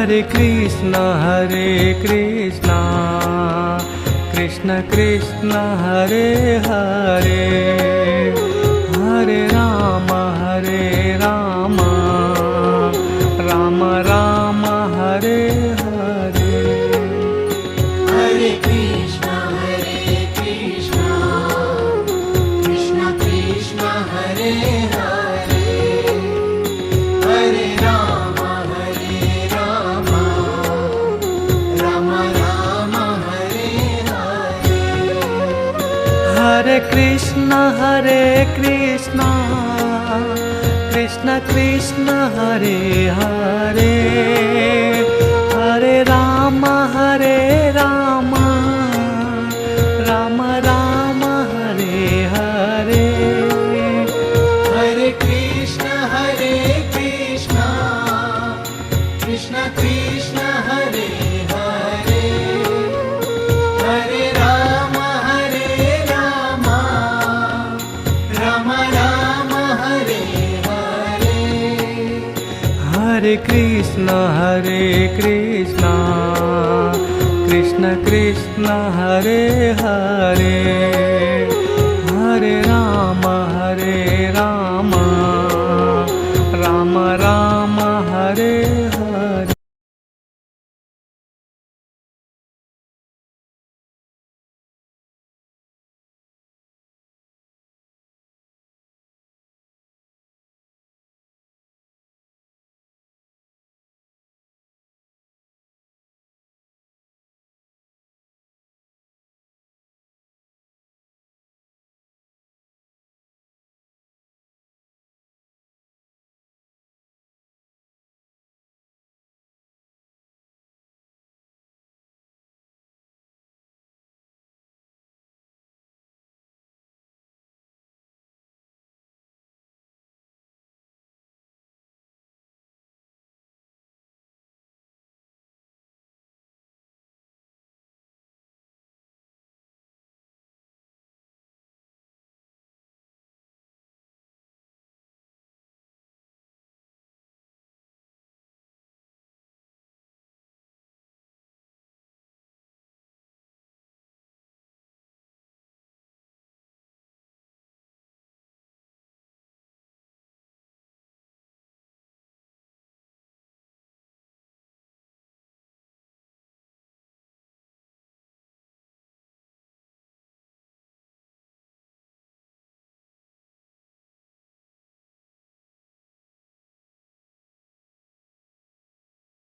Hare Krishna Krishna Krishna Hare Hare, Hare Ram Ram Ram Hare Hare. Hare Krishna Krishna Krishna Hare Hare, Hare Ram Ram Ram Hare Hare. Hare Krishna Krishna Krishna Hare Hare, Hare Ram Ram Ram Hare Hare. Hare Krishna Krishna Krishna Hare Hare, Hare Ram Ram Hare Hare. Hare Krishna Krishna Hare Hare, Hare Ram Ram Ram Hare Hare.